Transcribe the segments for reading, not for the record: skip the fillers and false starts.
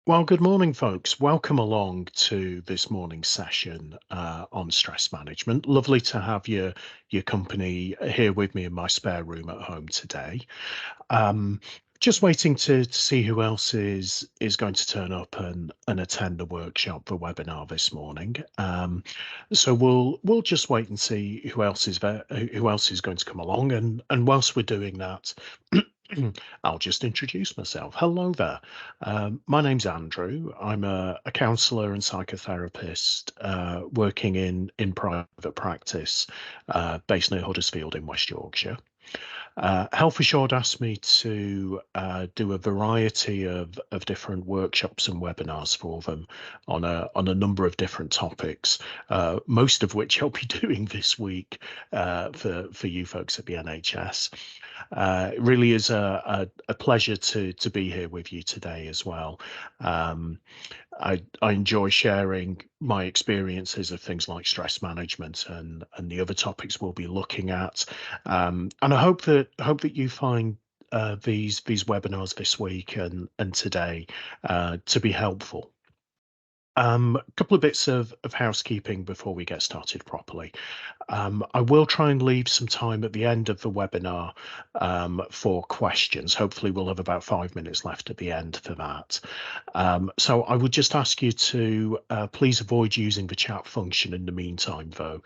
Well, good morning, folks. Welcome along to this morning's session on stress management. Lovely to have your company here with me in my spare room at home today. Um, just waiting to see who else is going to turn up and attend the workshop, the webinar this morning. So we'll just wait and see who else is going to come along. And whilst we're doing that. I'll just introduce myself. Hello there. My name's Andrew. I'm a counsellor and psychotherapist working in private practice based near Huddersfield in West Yorkshire. Health Assured asked me to do a variety of different workshops and webinars for them on a number of different topics, most of which I'll be doing this week for you folks at the NHS. It really is a pleasure to be here with you today as well. I enjoy sharing my experiences of things like stress management and the other topics we'll be looking at. And I hope that you find these webinars this week and today to be helpful. A couple of bits of housekeeping before we get started properly. I will try and leave some time at the end of the webinar for questions. Hopefully we'll have about 5 minutes left at the end for that. So I would just ask you to please avoid using the chat function in the meantime, though,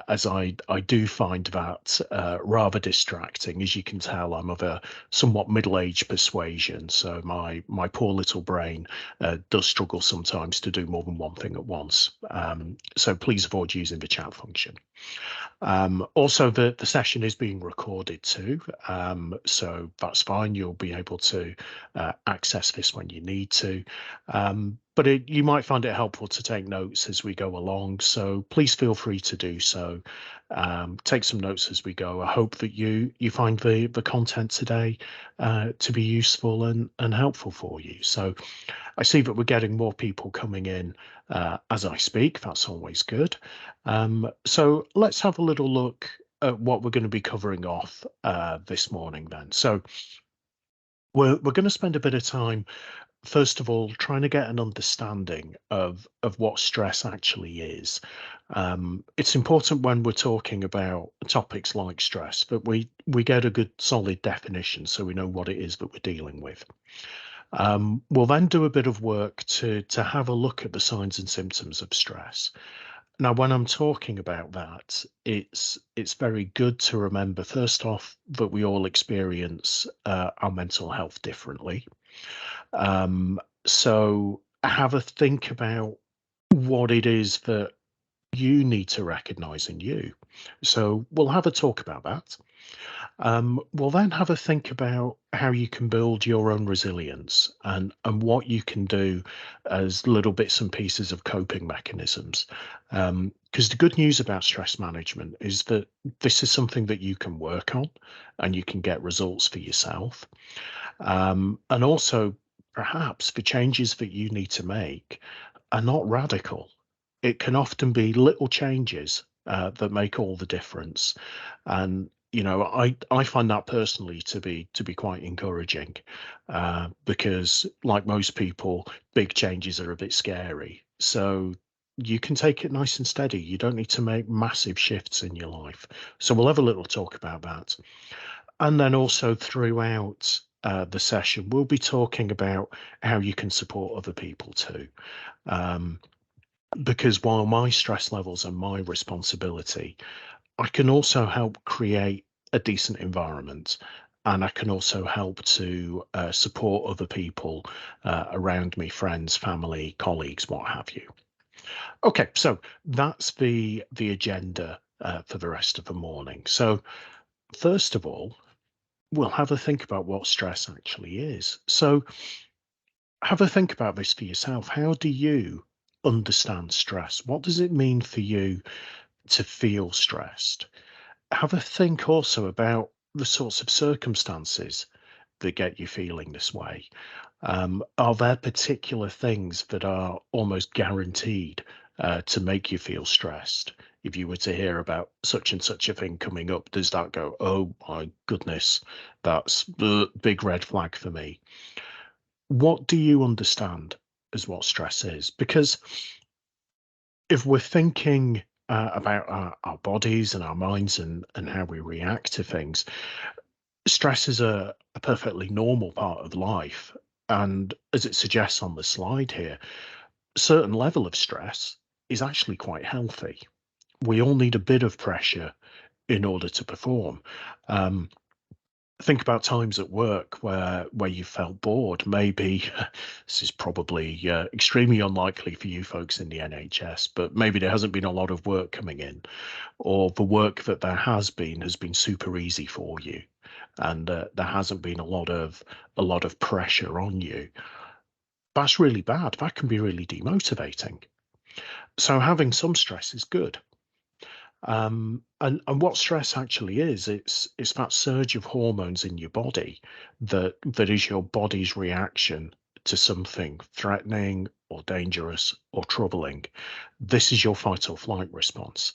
as I do find that rather distracting. As you can tell, I'm of a somewhat middle-aged persuasion, so my poor little brain does struggle sometimes to do more than one thing at once. So please avoid using the chat function. Also, the session is being recorded too, so that's fine. You'll be able to access this when you need to. But you might find it helpful to take notes as we go along, so please feel free to do so. Take some notes as we go. I hope that you find the content today to be useful and helpful for you. So I see that we're getting more people coming in as I speak. That's always good. So let's have a little look at what we're going to be covering off this morning then. So we're going to spend a bit of time, first of all, trying to get an understanding of what stress actually is. It's important when we're talking about topics like stress that we get a good solid definition so we know what it is that we're dealing with. We'll then do a bit of work to have a look at the signs and symptoms of stress. Now, when I'm talking about that, it's very good to remember, first off, that we all experience our mental health differently. So have a think about what it is that you need to recognize in you. So we'll have a talk about that. We'll then have a think about how you can build your own resilience and what you can do as little bits and pieces of coping mechanisms. Because the good news about stress management is that this is something that you can work on and you can get results for yourself. And also, perhaps the changes that you need to make are not radical. It can often be little changes that make all the difference. And I find that personally to be quite encouraging because, like most people, big changes are a bit scary. So you can take it nice and steady. You don't need to make massive shifts in your life. So we'll have a little talk about that. And then also throughout the session, we'll be talking about how you can support other people too. Because while my stress levels are my responsibility, I can also help create a decent environment, and I can also help to support other people around me, friends, family, colleagues, what have you. Okay, so that's the agenda for the rest of the morning. So first of all, we'll have a think about what stress actually is. So have a think about this for yourself. How do you understand stress? What does it mean for you to feel stressed? Have a think also about the sorts of circumstances that get you feeling this way. Are there particular things that are almost guaranteed to make you feel stressed? If you were to hear about such and such a thing coming up, does that go, oh my goodness, that's the big red flag for me? what do you understand as what stress is? Because if we're thinking about our bodies and our minds and how we react to things, stress is a perfectly normal part of life. And as it suggests on the slide here, a certain level of stress is actually quite healthy. We all need a bit of pressure in order to perform. Um, think about times at work where you felt bored. Maybe this is probably extremely unlikely for you folks in the NHS, but maybe there hasn't been a lot of work coming in, or the work that there has been super easy for you, and there hasn't been a lot of pressure on you. That's really bad. That can be really demotivating. So having some stress is good. And what stress actually is, it's that surge of hormones in your body that is your body's reaction to something threatening or dangerous or troubling. This is your fight or flight response.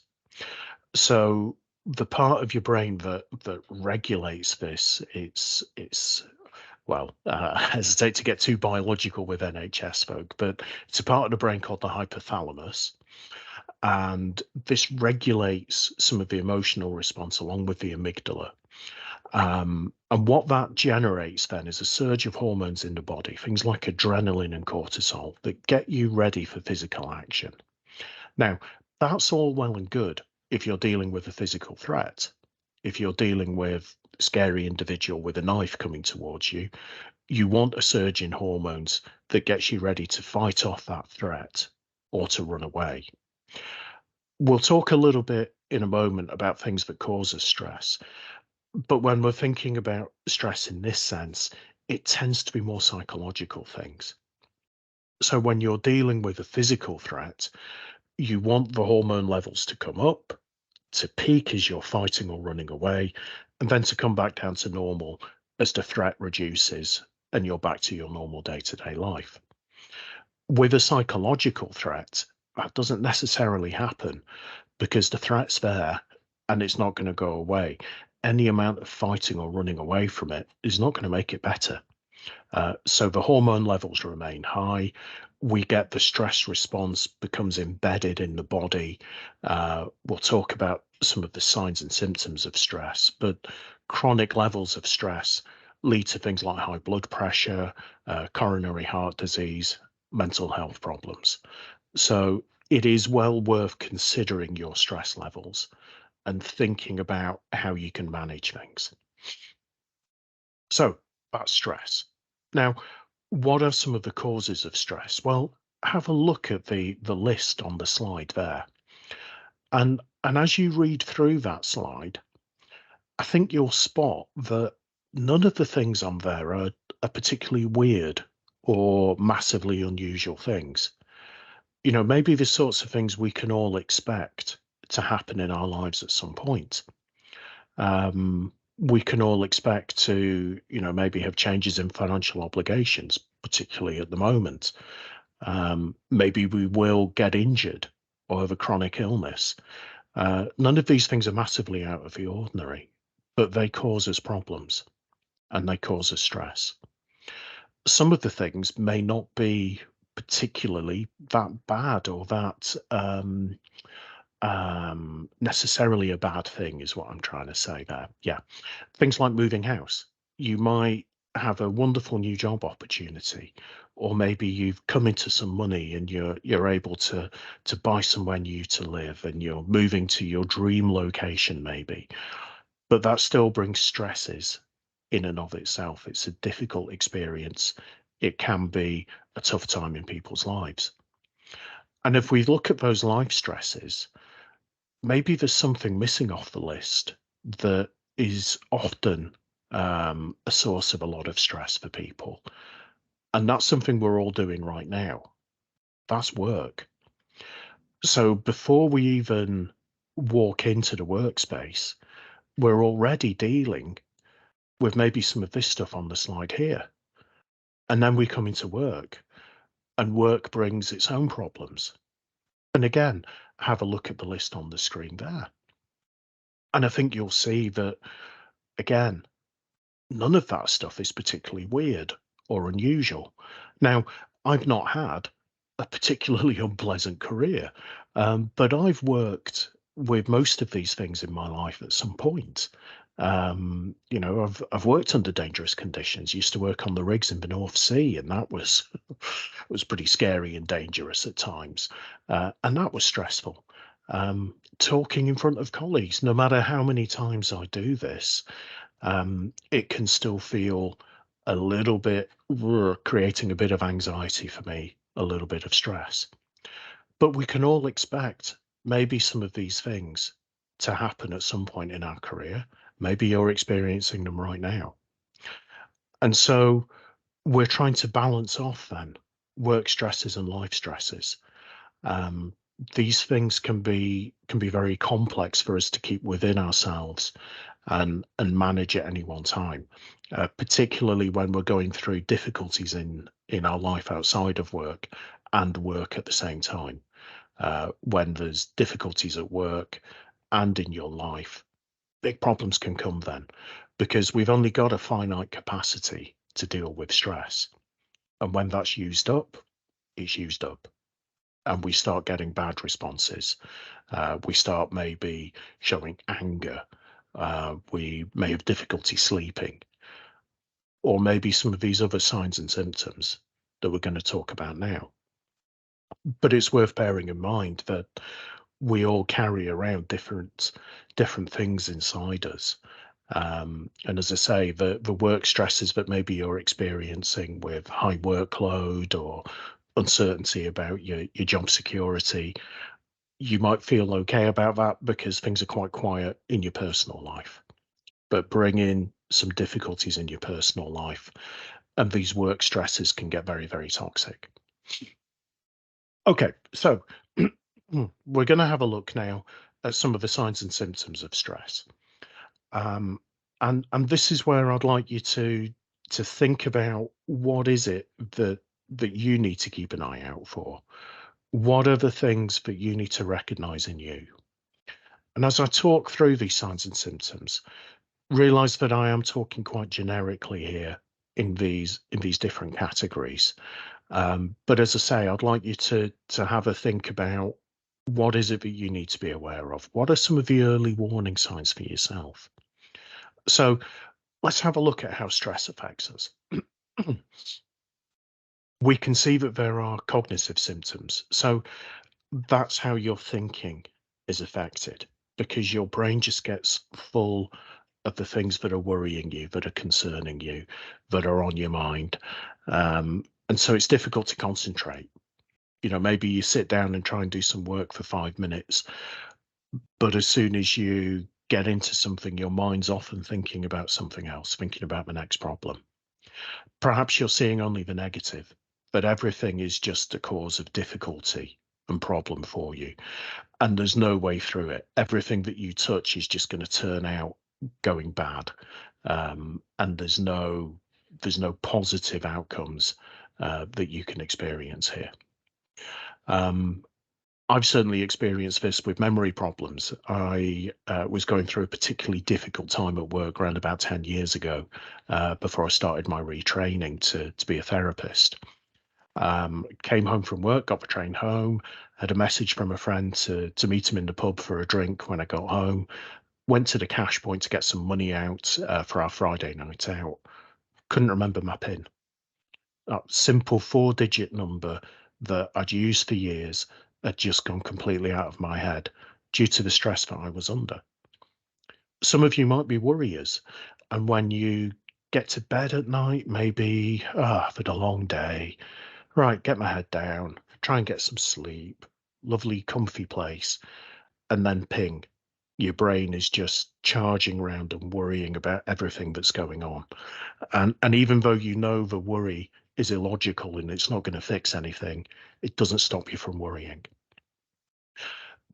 So the part of your brain that regulates this, it's well, I hesitate to get too biological with NHS folk, but it's a part of the brain called the hypothalamus, and this regulates some of the emotional response along with the amygdala. And what that generates then is a surge of hormones in the body, things like adrenaline and cortisol, that get you ready for physical action. Now, that's all well and good if you're dealing with a physical threat. If you're dealing with a scary individual with a knife coming towards you, you want a surge in hormones that gets you ready to fight off that threat or to run away. We'll talk a little bit in a moment about things that cause us stress, but when we're thinking about stress in this sense, it tends to be more psychological things. So when you're dealing with a physical threat, you want the hormone levels to come up, to peak as you're fighting or running away, and then to come back down to normal as the threat reduces and you're back to your normal day-to-day life. With a psychological threat, that doesn't necessarily happen because the threat's there and it's not going to go away. Any amount of fighting or running away from it is not going to make it better. So the hormone levels remain high. We get the stress response becomes embedded in the body. We'll talk about some of the signs and symptoms of stress, but chronic levels of stress lead to things like high blood pressure, coronary heart disease, mental health problems. So it is well worth considering your stress levels and thinking about how you can manage things. So that's stress. Now, what are some of the causes of stress? Well, have a look at the list on the slide there. And as you read through that slide, I think you'll spot that none of the things on there are particularly weird or massively unusual things. You know, maybe the sorts of things we can all expect to happen in our lives at some point. We can all expect to, you know, maybe have changes in financial obligations, particularly at the moment. Maybe we will get injured or have a chronic illness. None of these things are massively out of the ordinary, but they cause us problems and they cause us stress. Some of the things may not be particularly that bad or that necessarily a bad thing, is what I'm trying to say there. Yeah. Things like moving house. You might have a wonderful new job opportunity, or maybe you've come into some money and you're able to buy somewhere new to live and you're moving to your dream location maybe. But that still brings stresses in and of itself. It's a difficult experience. It can be a tough time in people's lives. And if we look at those life stresses, maybe there's something missing off the list that is often a source of a lot of stress for people. And that's something we're all doing right now. That's work. So before we even walk into the workspace, we're already dealing with maybe some of this stuff on the slide here. And then we come into work, and work brings its own problems. And again, have a look at the list on the screen there. And I think you'll see that, again, none of that stuff is particularly weird or unusual. Now, I've not had a particularly unpleasant career, but I've worked with most of these things in my life at some point. I've worked under dangerous conditions. Used to work on the rigs in the North Sea, and that was was pretty scary and dangerous at times, and that was stressful. Talking in front of colleagues, no matter how many times I do this, it can still feel a little bit creating a bit of anxiety for me, a little bit of stress. But we can all expect maybe some of these things to happen at some point in our career. Maybe you're experiencing them right now. And so we're trying to balance off then work stresses and life stresses. Um, these things can be very complex for us to keep within ourselves and manage at any one time, particularly when we're going through difficulties in our life outside of work and work at the same time. When there's difficulties at work and in your life, big problems can come then because we've only got a finite capacity to deal with stress. And when that's used up, it's used up. And we start getting bad responses. We start maybe showing anger. We may have difficulty sleeping, or maybe some of these other signs and symptoms that we're going to talk about now. But it's worth bearing in mind that we all carry around different things inside us. And as I say, the work stresses that maybe you're experiencing with high workload or uncertainty about your job security, you might feel okay about that because things are quite quiet in your personal life. But bring in some difficulties in your personal life, and these work stresses can get very, very toxic. Okay, so we're going to have a look now at some of the signs and symptoms of stress. Um, and this is where I'd like you to think about what is it that you need to keep an eye out for. What are the things that you need to recognize in you? And as I talk through these signs and symptoms, realize that I am talking quite generically here in these different categories. But as I say, I'd like you to have a think about what is it that you need to be aware of? What are some of the early warning signs for yourself? So let's have a look at how stress affects us. We can see that there are cognitive symptoms. So that's how your thinking is affected because your brain just gets full of the things that are worrying you, that are concerning you, that are on your mind. And so it's difficult to concentrate. Maybe you sit down and try and do some work for 5 minutes, but as soon as you get into something, your mind's often thinking about something else, thinking about the next problem. Perhaps you're seeing only the negative, but everything is just a cause of difficulty and problem for you. And there's no way through it. Everything that you touch is just going to turn out going bad. And there's no positive outcomes that you can experience here. I've certainly experienced this with memory problems. I was going through a particularly difficult time at work around about 10 years ago, before I started my retraining to be a therapist. Came home from work, got the train home, had a message from a friend to meet him in the pub for a drink when I got home. Went to the cash point to get some money out for our Friday night out. Couldn't remember my PIN. That simple 4-digit number that I'd used for years had just gone completely out of my head due to the stress that I was under. Some of you might be worriers, and when you get to bed at night, maybe, I've had a long day. Right, get my head down, try and get some sleep, lovely, comfy place, and then ping. Your brain is just charging around and worrying about everything that's going on. And even though you know the worry is illogical and it's not going to fix anything, it doesn't stop you from worrying.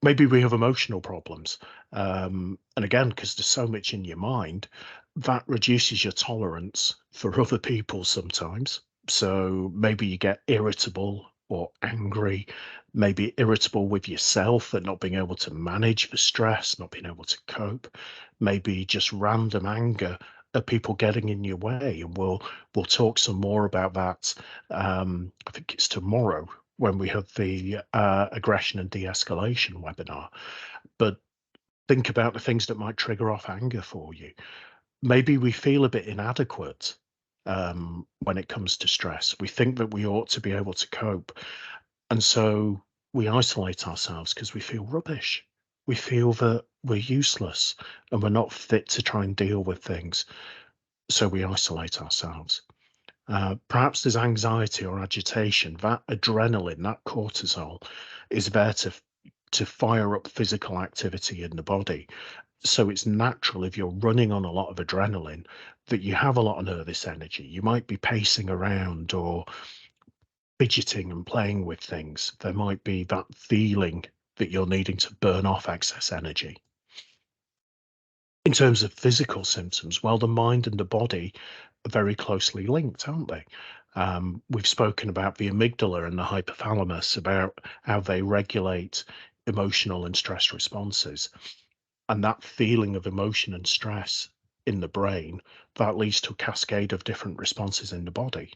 Maybe we have emotional problems. And again, because there's so much in your mind, that reduces your tolerance for other people sometimes. So maybe you get irritable or angry, maybe irritable with yourself at not being able to manage the stress, not being able to cope, maybe just random anger are people getting in your way? And we'll talk some more about that. I think it's tomorrow when we have the aggression and de-escalation webinar. But think about the things that might trigger off anger for you. Maybe we feel a bit inadequate when it comes to stress. We think that we ought to be able to cope. And so we isolate ourselves because we feel rubbish. We feel that we're useless and we're not fit to try and deal with things. So we isolate ourselves. Perhaps there's anxiety or agitation. That adrenaline, that cortisol, is there to fire up physical activity in the body. So it's natural if you're running on a lot of adrenaline that you have a lot of nervous energy. You might be pacing around or fidgeting and playing with things. There might be that feeling that you're needing to burn off excess energy. In terms of physical symptoms, well, the mind and the body are very closely linked, aren't they? We've spoken about the amygdala and the hypothalamus, about how they regulate emotional and stress responses. And that feeling of emotion and stress in the brain, that leads to a cascade of different responses in the body.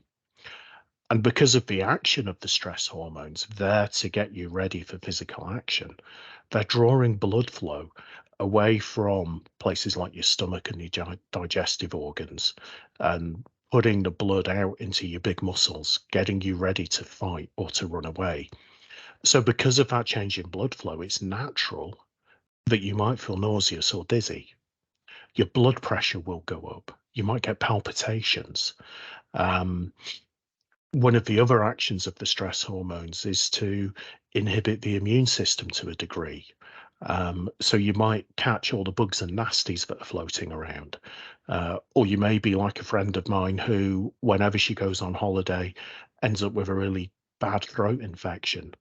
And because of the action of the stress hormones there to get you ready for physical action, they're drawing blood flow away from places like your stomach and your digestive organs and putting the blood out into your big muscles, getting you ready to fight or to run away. So because of that change in blood flow, it's natural that you might feel nauseous or dizzy. Your blood pressure will go up. You might get palpitations. Um, One of the other actions of the stress hormones is to inhibit the immune system to a degree. So you might catch all the bugs and nasties that are floating around. Or you may be like a friend of mine who, whenever she goes on holiday, ends up with a really bad throat infection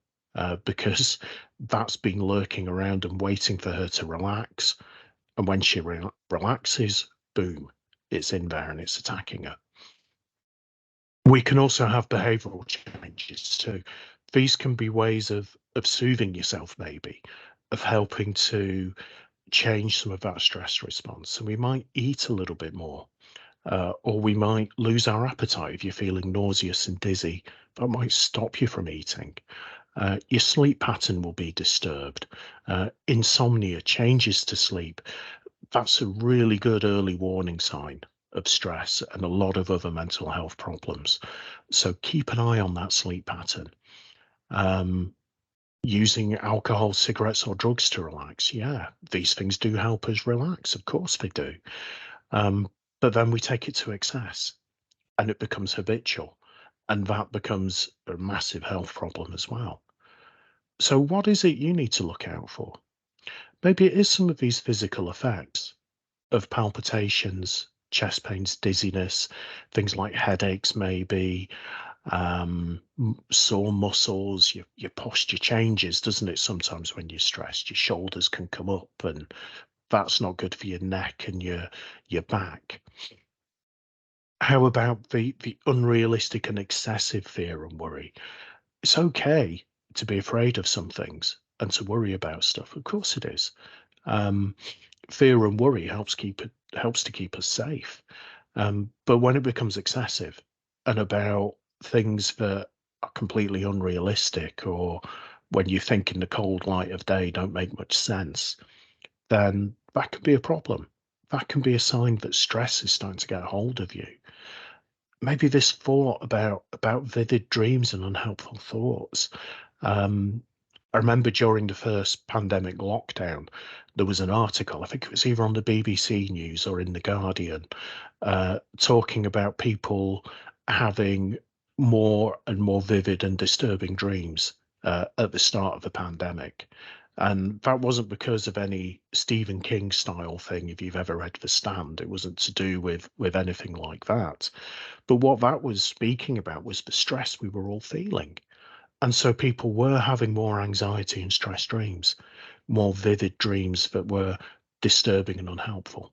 because that's been lurking around and waiting for her to relax. And when she relaxes, boom, it's in there and it's attacking her. We can also have behavioral changes too. These can be ways of soothing yourself, maybe, of helping to change some of that stress response. So we might eat a little bit more, or we might lose our appetite if you're feeling nauseous and dizzy. That might stop you from eating. Your sleep pattern will be disturbed. Insomnia, changes to sleep. That's a really good early warning sign of stress and a lot of other mental health problems. So keep an eye on that sleep pattern. Using alcohol, cigarettes, or drugs to relax. Yeah, these things do help us relax. Of course they do. But then we take it to excess and it becomes habitual. And that becomes a massive health problem as well. So, what is it you need to look out for? Maybe it is some of these physical effects of palpitations, chest pains, dizziness, things like headaches, maybe sore muscles. Your posture changes, doesn't it? Sometimes when you're stressed, your shoulders can come up, and that's not good for your neck and your back. How about the unrealistic and excessive fear and worry? It's okay to be afraid of some things and to worry about stuff. Of course it is. Um, Fear and worry helps to keep us safe. But when it becomes excessive and about things that are completely unrealistic, or when you think in the cold light of day don't make much sense, then that can be a problem. That can be a sign that stress is starting to get hold of you. Maybe this thought about vivid dreams and unhelpful thoughts. Um, I remember during the first pandemic lockdown, there was an article, I think it was either on the BBC News or in The Guardian, talking about people having more and more vivid and disturbing dreams at the start of the pandemic. And that wasn't because of any Stephen King style thing, if you've ever read The Stand. It wasn't to do with anything like that. But what that was speaking about was the stress we were all feeling. And so people were having more anxiety and stress dreams, more vivid dreams that were disturbing and unhelpful.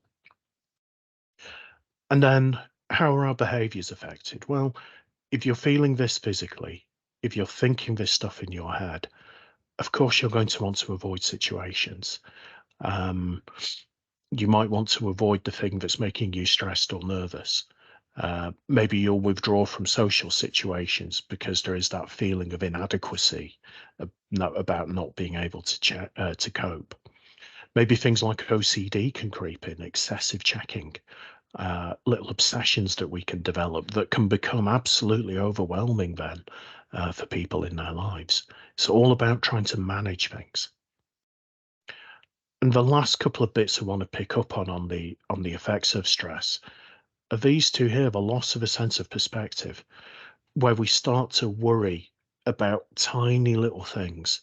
And then how are our behaviors affected? Well, if you're feeling this physically, if you're thinking this stuff in your head, of course you're going to want to avoid situations. Um, You might want to avoid the thing that's making you stressed or nervous. Maybe you'll withdraw from social situations because there is that feeling of inadequacy about not being able to cope. Maybe things like OCD can creep in, excessive checking, little obsessions that we can develop that can become absolutely overwhelming then for people in their lives. It's all about trying to manage things. And the last couple of bits I want to pick up on the effects of stress are these two here: the loss of a sense of perspective, where we start to worry about tiny little things.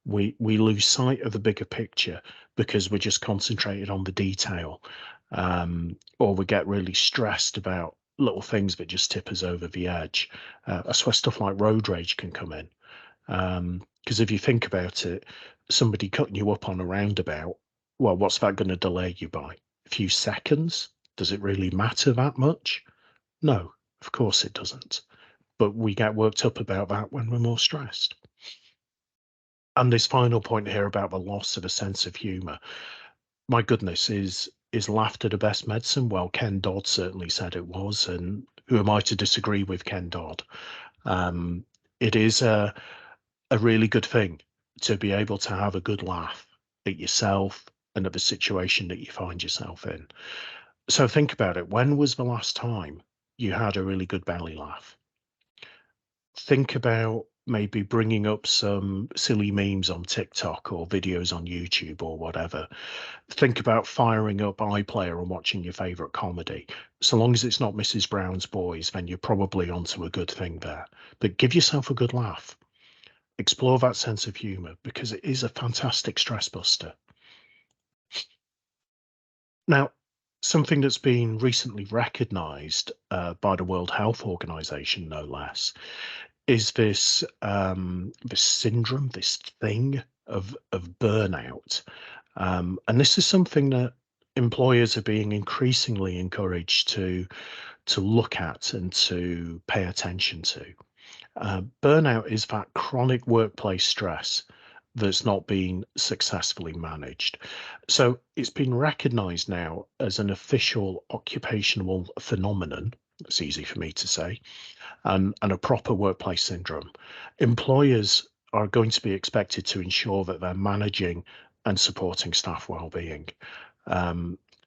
We lose sight of the bigger picture because we're just concentrated on the detail, or we get really stressed about little things that just tip us over the edge. That's where stuff like road rage can come in. Because if you think about it, somebody cutting you up on a roundabout, well, what's that going to delay you by? A few seconds? Does it really matter that much? No, of course it doesn't. But we get worked up about that when we're more stressed. And this final point here about the loss of a sense of humor. My goodness, is laughter the best medicine? Well, Ken Dodd certainly said it was, and who am I to disagree with Ken Dodd? It is a really good thing to be able to have a good laugh at yourself and at the situation that you find yourself in. So think about it. When was the last time you had a really good belly laugh? Think about maybe bringing up some silly memes on TikTok or videos on YouTube or whatever. Think about firing up iPlayer and watching your favorite comedy. So long as it's not Mrs. Brown's Boys, then you're probably onto a good thing there. But give yourself a good laugh. Explore that sense of humor because it is a fantastic stress buster. Now, something that's been recently recognized by the World Health Organization, no less, is this syndrome, this thing of burnout. And this is something that employers are being increasingly encouraged to look at and to pay attention to. Burnout is that chronic workplace stress that's not been successfully managed. So it's been recognized now as an official occupational phenomenon. It's easy for me to say, and a proper workplace syndrome. Employers are going to be expected to ensure that they're managing and supporting staff well-being.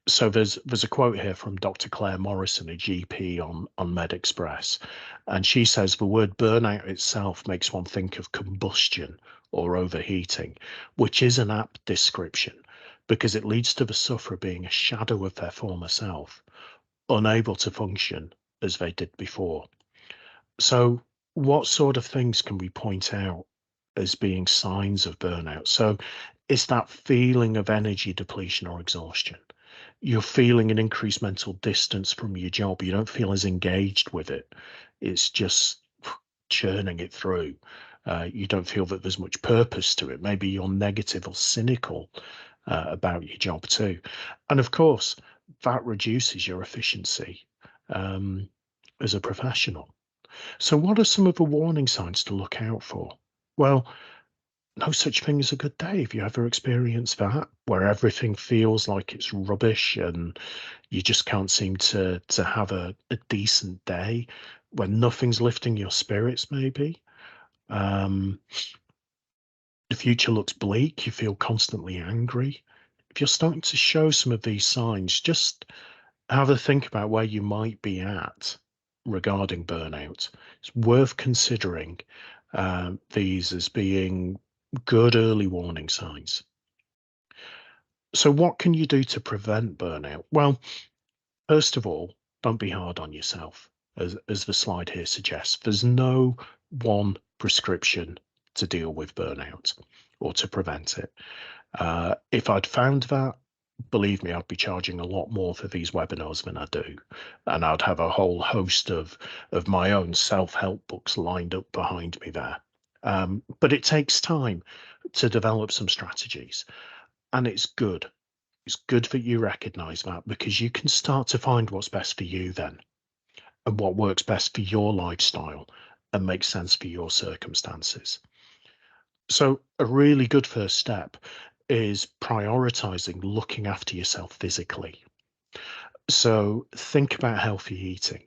So there's a quote here from Dr. Claire Morrison, a GP on MedExpress, and she says the word burnout itself makes one think of combustion or overheating, which is an apt description because it leads to the sufferer being a shadow of their former self, unable to function as they did before. So, what sort of things can we point out as being signs of burnout? So, it's that feeling of energy depletion or exhaustion. You're feeling an increased mental distance from your job. You don't feel as engaged with it. It's just churning it through. You don't feel that there's much purpose to it. Maybe you're negative or cynical about your job too. And of course, that reduces your efficiency as a professional. So, what are some of the warning signs to look out for? Well, no such thing as a good day. Have you ever experienced that, where everything feels like it's rubbish and you just can't seem to have a decent day, when nothing's lifting your spirits, maybe? Um, the future looks bleak, you feel constantly angry. If you're starting to show some of these signs, just have a think about where you might be at regarding burnout. It's worth considering these as being good early warning signs. So, what can you do to prevent burnout? Well, first of all, don't be hard on yourself, as the slide here suggests. There's no one prescription to deal with burnout or to prevent it. If I'd found that, believe me, I'd be charging a lot more for these webinars than I do. And I'd have a whole host of my own self-help books lined up behind me there. But it takes time to develop some strategies. And it's good. It's good that you recognize that because you can start to find what's best for you then and what works best for your lifestyle and makes sense for your circumstances. So, a really good first step is prioritizing looking after yourself physically. So think about healthy eating.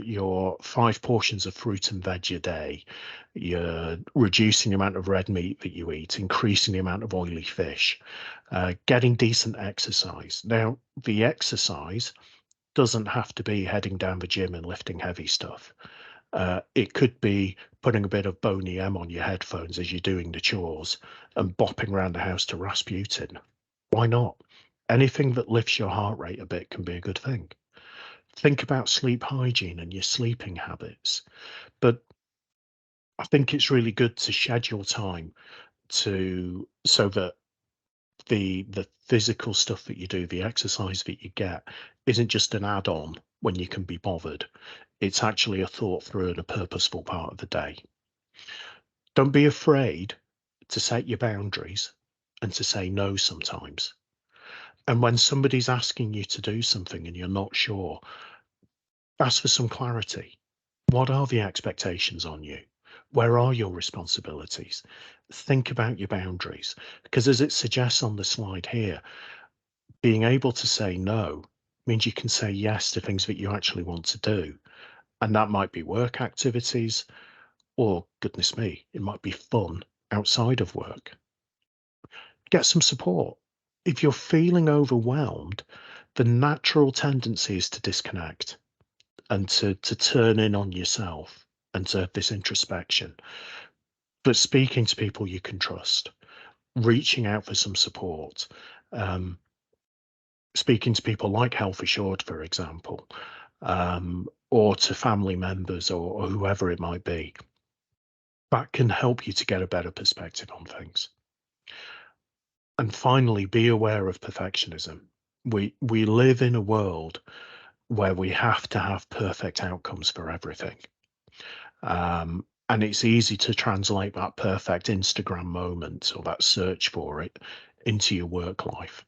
Your 5 portions of fruit and veg a day. You're reducing the amount of red meat that you eat, increasing the amount of oily fish, getting decent exercise. Now, the exercise doesn't have to be heading down the gym and lifting heavy stuff. It could be putting a bit of Boney M on your headphones as you're doing the chores and bopping around the house to Rasputin. Why not? Anything that lifts your heart rate a bit can be a good thing. Think about sleep hygiene and your sleeping habits. But I think it's really good to schedule time to so that the physical stuff that you do, the exercise that you get, isn't just an add-on when you can be bothered. It's actually a thought through and a purposeful part of the day. Don't be afraid to set your boundaries and to say no sometimes. And when somebody's asking you to do something and you're not sure, ask for some clarity. What are the expectations on you? Where are your responsibilities? Think about your boundaries, because as it suggests on the slide here, being able to say no means you can say yes to things that you actually want to do. And that might be work activities, or goodness me, it might be fun outside of work. Get some support. If you're feeling overwhelmed, the natural tendency is to disconnect and to turn in on yourself and to have this introspection. But speaking to people you can trust, reaching out for some support, um, speaking to people like Health Assured, for example, or to family members or whoever it might be, that can help you to get a better perspective on things. And finally, be aware of perfectionism. We live in a world where we have to have perfect outcomes for everything. And it's easy to translate that perfect Instagram moment or that search for it into your work life.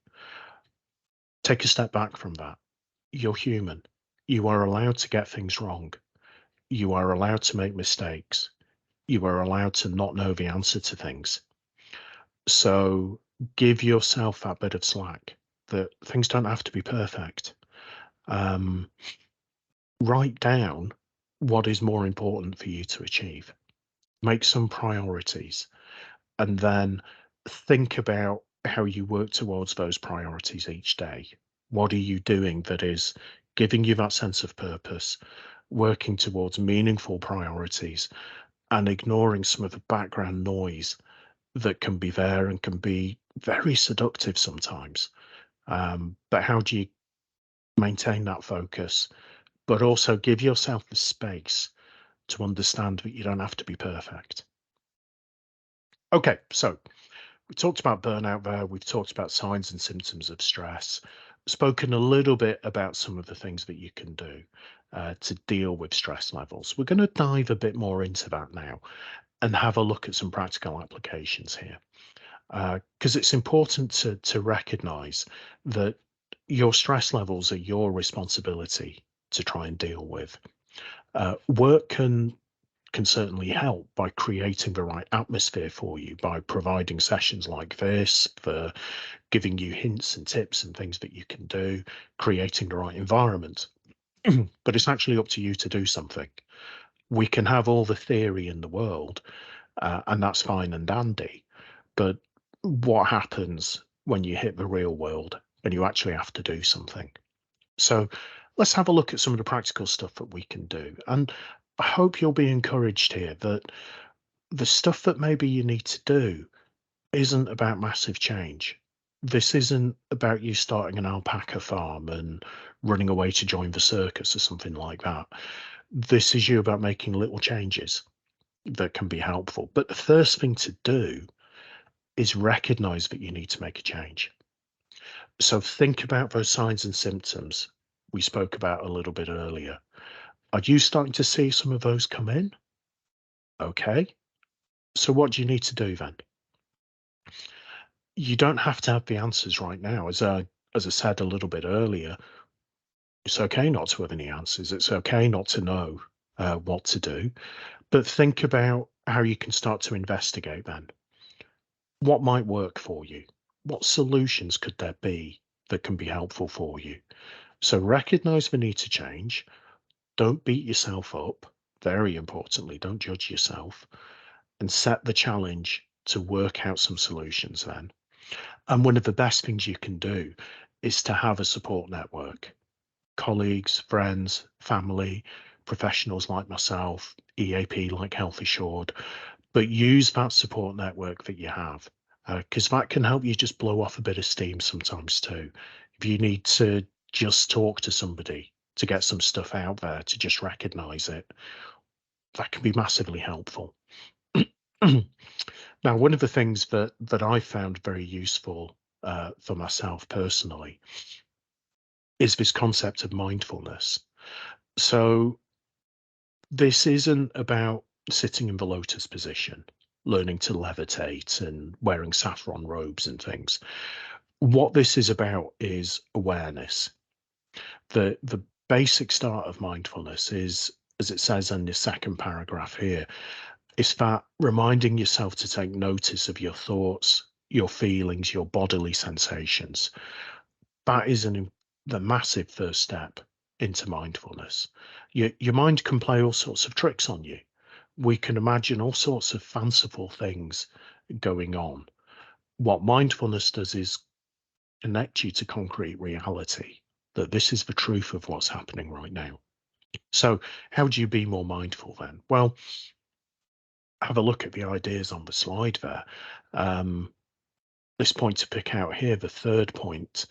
Take a step back from that. You're human. You are allowed to get things wrong. You are allowed to make mistakes. You are allowed to not know the answer to things. So give yourself that bit of slack that things don't have to be perfect. Um, Write down what is more important for you to achieve. Make some priorities and then think about how you work towards those priorities each day. What are you doing that is giving you that sense of purpose, working towards meaningful priorities, and ignoring some of the background noise that can be there and can be very seductive sometimes. But how do you maintain that focus, but also give yourself the space to understand that you don't have to be perfect? Okay, so we talked about burnout there. We've talked about signs and symptoms of stress, spoken a little bit about some of the things that you can do to deal with stress levels. We're going to dive a bit more into that now and have a look at some practical applications here. Because it's important to recognize that your stress levels are your responsibility to try and deal with. Work can certainly help by creating the right atmosphere for you, by providing sessions like this, for giving you hints and tips and things that you can do, creating the right environment. But it's actually up to you to do something. We can have all the theory in the world, and that's fine and dandy. But what happens when you hit the real world and you actually have to do something? So let's have a look at some of the practical stuff that we can do. And I hope you'll be encouraged here that the stuff that maybe you need to do isn't about massive change. This isn't about you starting an alpaca farm and running away to join the circus or something like that. This is you about making little changes that can be helpful. But the first thing to do is recognize that you need to make a change. So think about those signs and symptoms we spoke about a little bit earlier. Are you starting to see some of those come in? Okay. So what do you need to do then? You don't have to have the answers right now. As I said a little bit earlier, it's okay not to have any answers. It's okay not to know what to do. But think about how you can start to investigate then. What might work for you? what solutions could there be that can be helpful for you? So recognize the need to change. Don't beat yourself up. Very importantly, don't judge yourself, and set the challenge to work out some solutions then. And one of the best things you can do is to have a support network, colleagues, friends, family, professionals like myself, EAP like Health Assured, but use that support network that you have, because that can help you just blow off a bit of steam sometimes too. If you need to just talk to somebody to get some stuff out there, to just recognize it, that can be massively helpful. Now, one of the things that I found very useful for myself personally is this concept of mindfulness. So this isn't about sitting in the lotus position, learning to levitate and wearing saffron robes and things. What this is about is awareness. The basic start of mindfulness is, as it says in the second paragraph here, it's that reminding yourself to take notice of your thoughts, your feelings, your bodily sensations. That is the massive first step into mindfulness. Your mind can play all sorts of tricks on you. We can imagine all sorts of fanciful things going on. What mindfulness does is connect you to concrete reality, that this is the truth of what's happening right now. So, how do you be more mindful then? Well, have a look at the ideas on the slide there. This point to pick out here, the third point,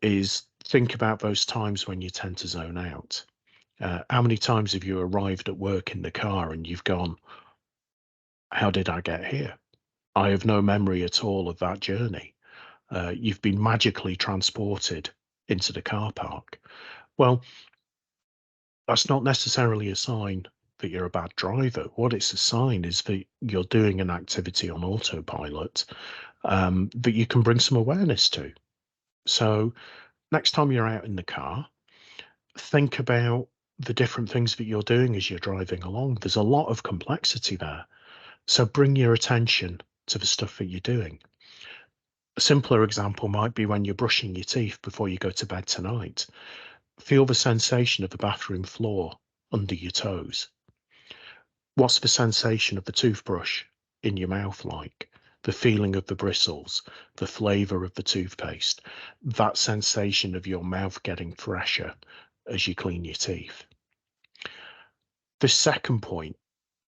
is think about those times when you tend to zone out. How many times have you arrived at work in the car and you've gone, how did I get here? I have no memory at all of that journey. You've been magically transported into the car park. Well, that's not necessarily a sign that you're a bad driver. What it's a sign is that you're doing an activity on autopilot that you can bring some awareness to. So next time you're out in the car, think about the different things that you're doing as you're driving along. There's a lot of complexity there. So bring your attention to the stuff that you're doing. A simpler example might be when you're brushing your teeth before you go to bed tonight. Feel the sensation of the bathroom floor under your toes. What's the sensation of the toothbrush in your mouth like? The feeling of the bristles, the flavor of the toothpaste, that sensation of your mouth getting fresher as you clean your teeth. The second point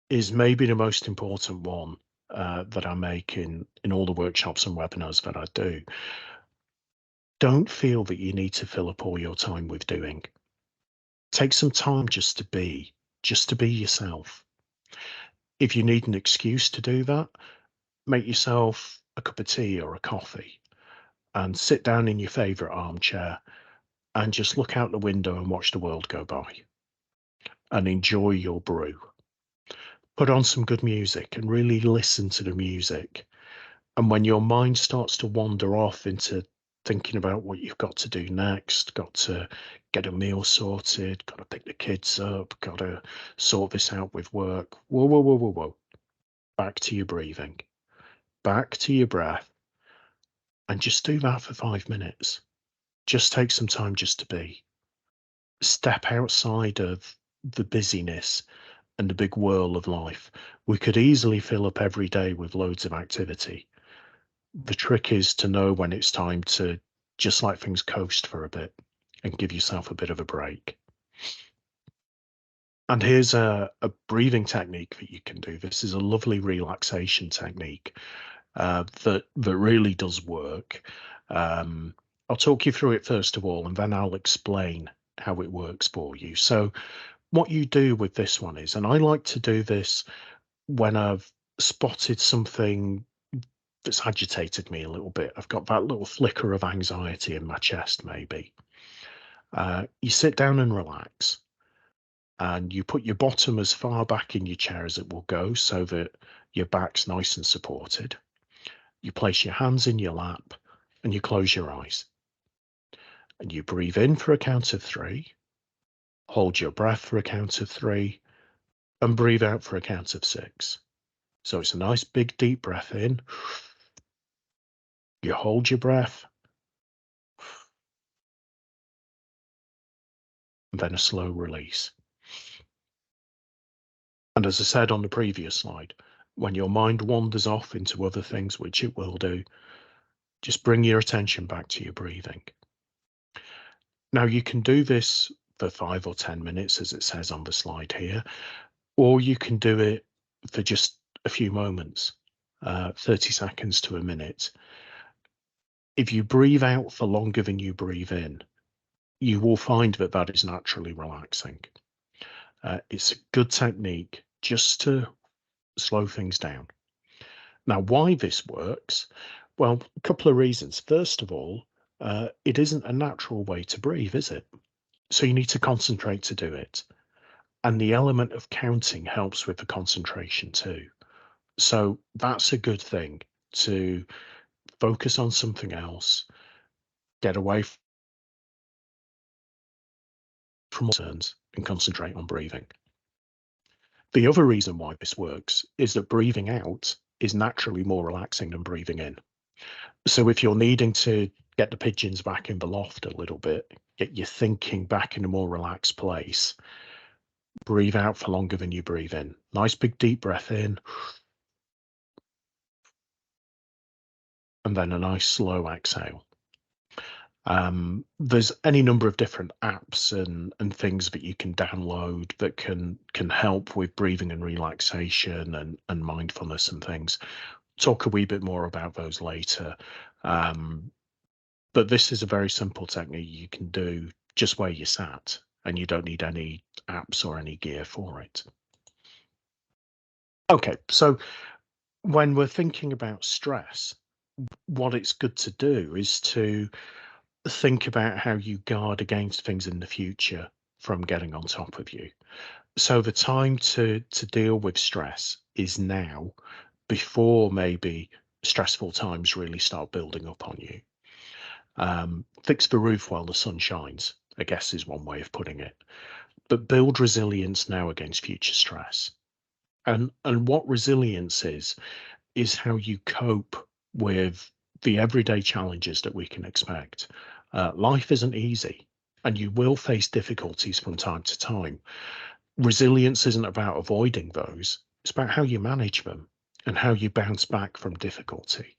is maybe the most important one that I make in all the workshops and webinars that I do. Don't feel that you need to fill up all your time with doing. Take some time just to be yourself. If you need an excuse to do that, make yourself a cup of tea or a coffee and sit down in your favorite armchair and just look out the window and watch the world go by and enjoy your brew. Put on some good music and really listen to the music. And when your mind starts to wander off into thinking about what you've got to do next, got to get a meal sorted, got to pick the kids up, got to sort this out with work. Whoa, whoa, whoa, whoa, whoa. Back to your breathing, back to your breath, and just do that for 5 minutes. Just take some time just to be. Step outside of the busyness and the big whirl of life. We could easily fill up every day with loads of activity. The trick is to know when it's time to just let things coast for a bit and give yourself a bit of a break. And here's a breathing technique that you can do. This is a lovely relaxation technique that really does work. I'll talk you through it first of all, and then I'll explain how it works for you. So what you do with this one is, and I like to do this when I've spotted something that's agitated me a little bit. I've got that little flicker of anxiety in my chest, maybe. You sit down and relax, and you put your bottom as far back in your chair as it will go so that your back's nice and supported. You place your hands in your lap and you close your eyes. And you breathe in for a count of 3, hold your breath for a count of 3, and breathe out for a count of 6. So it's a nice big deep breath in You hold your breath, and then a slow release. And as I said on the previous slide, when your mind wanders off into other things, which it will do, just bring your attention back to your breathing. Now, you can do this for 5 or 10 minutes, as it says on the slide here, or you can do it for just a few moments, 30 seconds to a minute. If you breathe out for longer than you breathe in, you will find that that is naturally relaxing. It's a good technique just to slow things down. Now, why this works? Well, a couple of reasons. First of all, it isn't a natural way to breathe, is it? So you need to concentrate to do it. And the element of counting helps with the concentration too. So that's a good thing, to focus on something else, get away from concerns and concentrate on breathing. The other reason why this works is that breathing out is naturally more relaxing than breathing in. So if you're needing to get the pigeons back in the loft a little bit, get your thinking back in a more relaxed place, breathe out for longer than you breathe in. Nice big deep breath in, and then a nice slow exhale. There's any number of different apps and things that you can download that can help with breathing and relaxation and mindfulness and things. Talk a wee bit more about those later. But this is a very simple technique you can do just where you sat, and you don't need any apps or any gear for it. Okay, so when we're thinking about stress, what it's good to do is to think about how you guard against things in the future from getting on top of you. So the time to deal with stress is now, before maybe stressful times really start building up on you. Fix the roof while the sun shines, I guess, is one way of putting it. But build resilience now against future stress. And what resilience is how you cope with the everyday challenges that we can expect. Life isn't easy, and you will face difficulties from time to time. Resilience isn't about avoiding those, it's about how you manage them and how you bounce back from difficulty.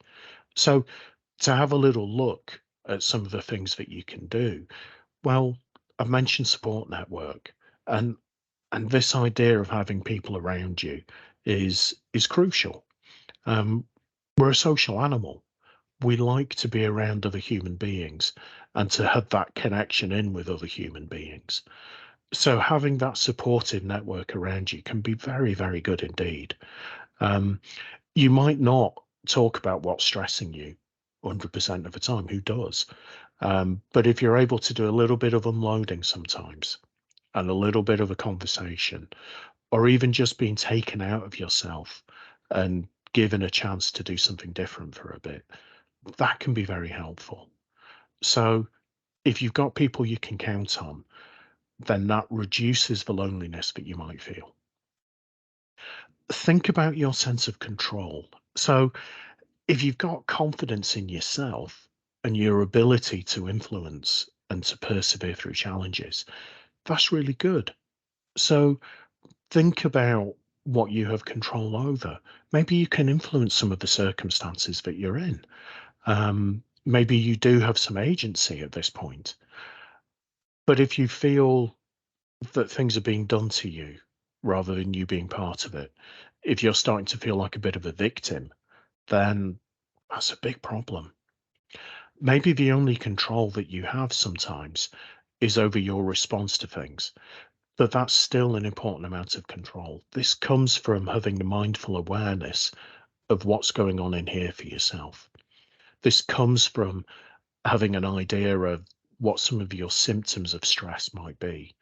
So, to have a little look at some of the things that you can do, well, I've mentioned support network, and this idea of having people around you is crucial. Um, we're a social animal. We like to be around other human beings and to have that connection in with other human beings. So having that supportive network around you can be very, very good indeed. Um, you might not talk about what's stressing you 100% of the time. Who does? But if you're able to do a little bit of unloading sometimes and a little bit of a conversation, or even just being taken out of yourself and given a chance to do something different for a bit, that can be very helpful. So if you've got people you can count on, then that reduces the loneliness that you might feel. Think about your sense of control. So if you've got confidence in yourself and your ability to influence and to persevere through challenges, that's really good. So think about what you have control over. Maybe you can influence some of the circumstances that you're in. Maybe you do have some agency at this point. But if you feel that things are being done to you rather than you being part of it, if you're starting to feel like a bit of a victim, then that's a big problem. Maybe the only control that you have sometimes is over your response to things, but that's still an important amount of control. This comes from having a mindful awareness of what's going on in here for yourself. This comes from having an idea of what some of your symptoms of stress might be.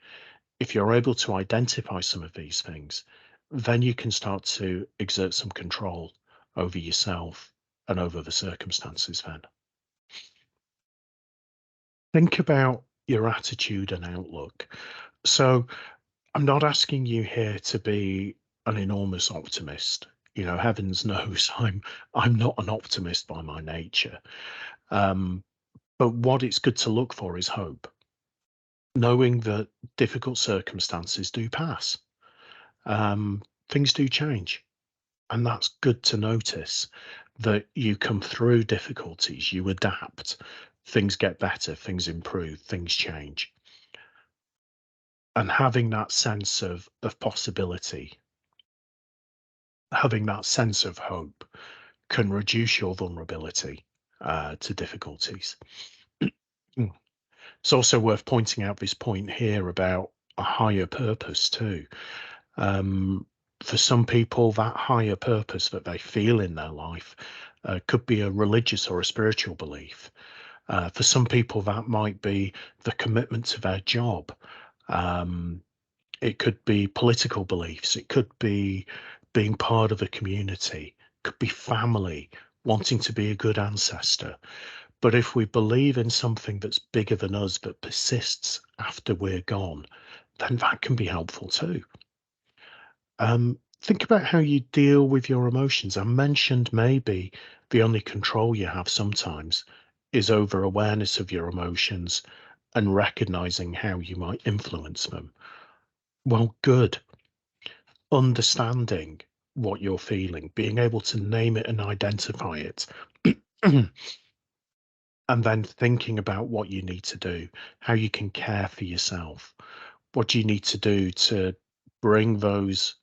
If you're able to identify some of these things, then you can start to exert some control over yourself and over the circumstances then. Think about your attitude and outlook. So I'm not asking you here to be an enormous optimist. Heavens knows I'm not an optimist by my nature. Um, but what it's good to look for is hope, knowing that difficult circumstances do pass. Um, Things do change, and that's good to notice that you come through difficulties, you adapt, things get better, things improve, things change. And having that sense of possibility, having that sense of hope can reduce your vulnerability to difficulties. Mm. It's also worth pointing out this point here about a higher purpose too. Um, for some people, that higher purpose that they feel in their life could be a religious or a spiritual belief. For some people, that might be the commitment to their job. Um, it could be political beliefs. It could be being part of a community. It could be family, wanting to be a good ancestor. But if we believe in something that's bigger than us that persists after we're gone, then that can be helpful too. Think about how you deal with your emotions. I mentioned maybe the only control you have sometimes is over awareness of your emotions and recognizing how you might influence them. Well, good. Understanding what you're feeling, being able to name it and identify it, and then thinking about what you need to do, how you can care for yourself. What do you need to do to bring those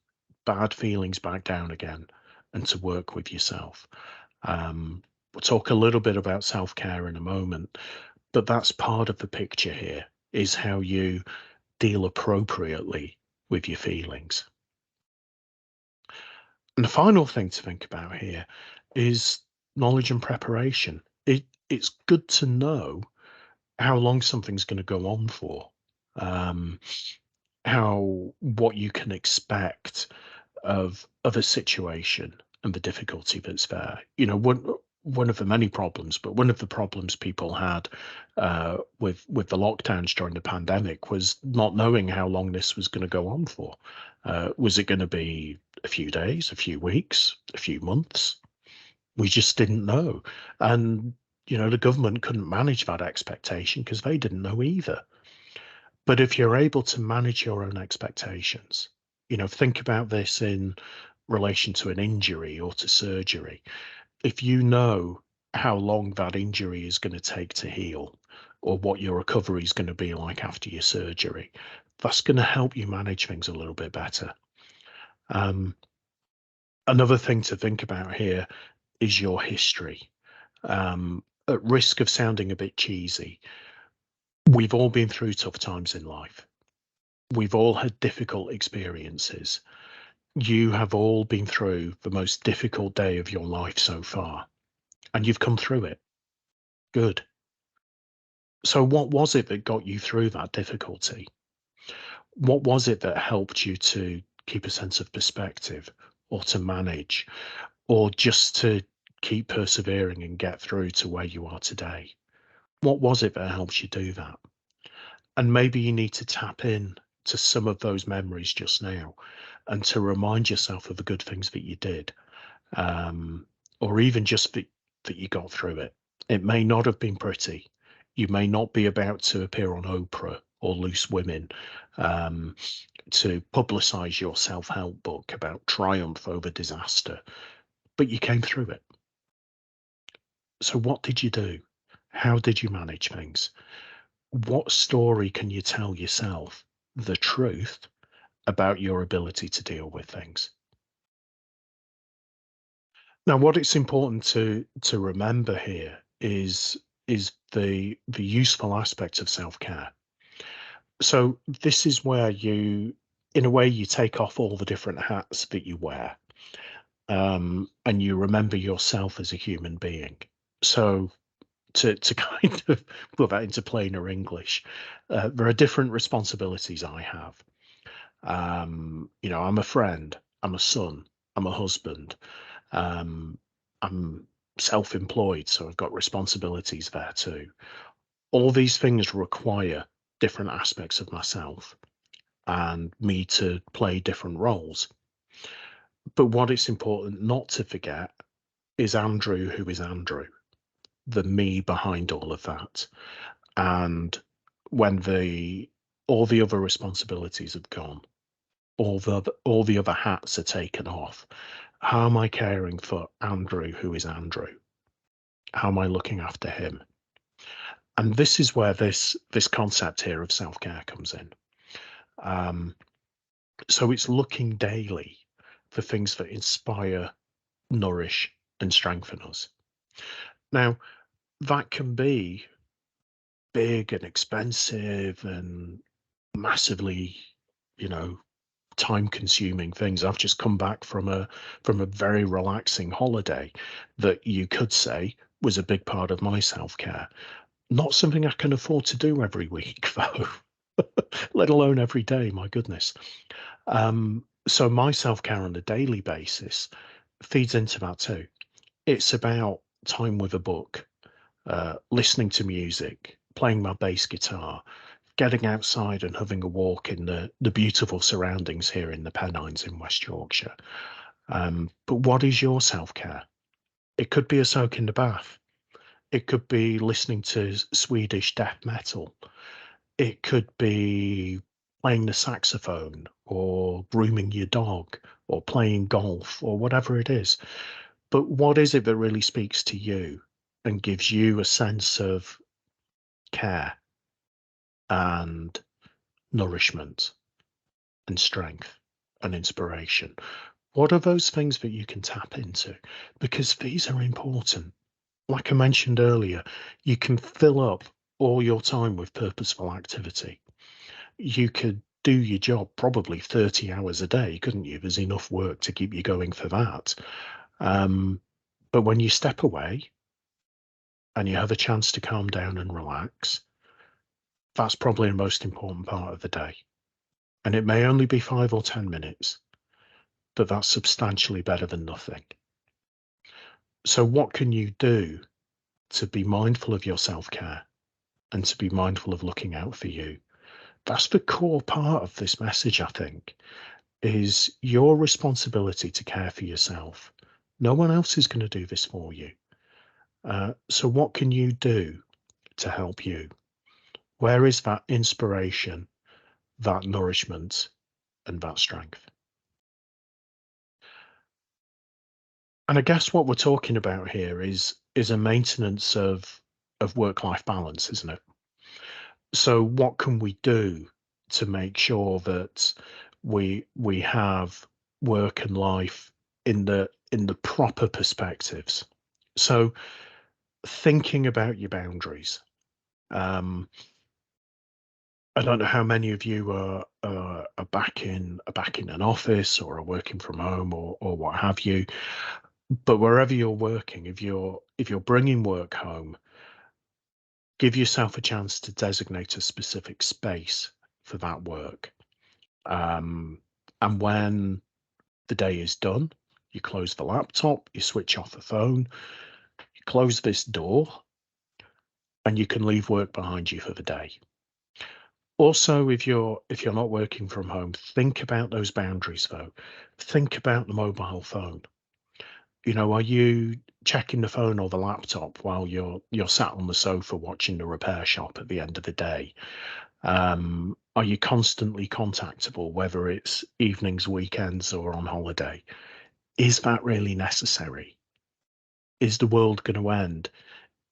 bad feelings back down again and to work with yourself? We'll talk a little bit about self-care in a moment, but that's part of the picture here is how you deal appropriately with your feelings. And the final thing to think about here is knowledge and preparation. It's good to know how long something's going to go on for, um, how what you can expect of a situation and the difficulty that's there. One of the many problems, but one of the problems people had with the lockdowns during the pandemic was not knowing how long this was going to go on for. Was it going to be a few days, a few weeks, a few months? We just didn't know, and the government couldn't manage that expectation because they didn't know either. But if you're able to manage your own expectations, think about this in relation to an injury or to surgery. If you know how long that injury is going to take to heal, or what your recovery is going to be like after your surgery, that's going to help you manage things a little bit better. Um, Another thing to think about here is your history. At risk of sounding a bit cheesy, we've all been through tough times in life. We've all had difficult experiences. You have all been through the most difficult day of your life so far, and you've come through it. Good. So, what was it that got you through that difficulty? What was it that helped you to keep a sense of perspective or to manage or just to keep persevering and get through to where you are today? What was it that helped you do that? And maybe you need to tap in to some of those memories just now and to remind yourself of the good things that you did, or even just that you got through it. It may not have been pretty. You may not be about to appear on Oprah or Loose Women um, to publicize your self-help book about triumph over disaster, but you came through it. So what did you do? How did you manage things? What story can you tell yourself the truth about your ability to deal with things? Now, what it's important to remember here is the useful aspect of self-care. So this is where you, in a way, you take off all the different hats that you wear, and you remember yourself as a human being. So to kind of put that into plainer English, there are different responsibilities I have. I'm a friend, I'm a son, I'm a husband, I'm self-employed, so I've got responsibilities there too. All these things require different aspects of myself and me to play different roles. But what it's important not to forget is Andrew, who is Andrew, the me behind all of that. And when all the other responsibilities have gone, all the other hats are taken off, how am I caring for Andrew, who is Andrew? How am I looking after him? And this is where this concept here of self-care comes in. Um, so it's looking daily for things that inspire, nourish, and strengthen us. Now, that can be big and expensive and massively, you know, time consuming things. I've just come back from a very relaxing holiday that you could say was a big part of my self-care. Not something I can afford to do every week though, let alone every day, my goodness. So my self-care on a daily basis feeds into that too. It's about time with a book, listening to music, playing my bass guitar, getting outside and having a walk in the beautiful surroundings here in the Pennines in West Yorkshire. But what is your self-care? It could be a soak in the bath. It could be listening to Swedish death metal. It could be playing the saxophone or grooming your dog or playing golf or whatever it is. But what is it that really speaks to you and gives you a sense of care and nourishment and strength and inspiration? What are those things that you can tap into? Because these are important. Like I mentioned earlier, you can fill up all your time with purposeful activity. You could do your job probably 30 hours a day, couldn't you? There's enough work to keep you going for that. But when you step away and you have a chance to calm down and relax, that's probably the most important part of the day. And it may only be 5 or 10 minutes, but that's substantially better than nothing. So what can you do to be mindful of your self-care and to be mindful of looking out for you? That's the core part of this message, I think, is your responsibility to care for yourself. No one else is going to do this for you. So what can you do to help you? Where is that inspiration, that nourishment, and that strength? And I guess what we're talking about here is a maintenance of work-life balance, isn't it? So what can we do to make sure that we have work and life in the proper perspectives? So thinking about your boundaries. Um, I don't know how many of you are back in an office or are working from home or what have you. But wherever you're working, if you're bringing work home, give yourself a chance to designate a specific space for that work. Um, and when the day is done, you close the laptop, you switch off the phone, you close this door, and you can leave work behind you for the day. Also, if you're not working from home, think about those boundaries though. Think about the mobile phone. You know, are you checking the phone or the laptop while you're sat on the sofa watching the repair shop at the end of the day? Are you constantly contactable, whether it's evenings, weekends, or on holiday? Is that really necessary? Is the world going to end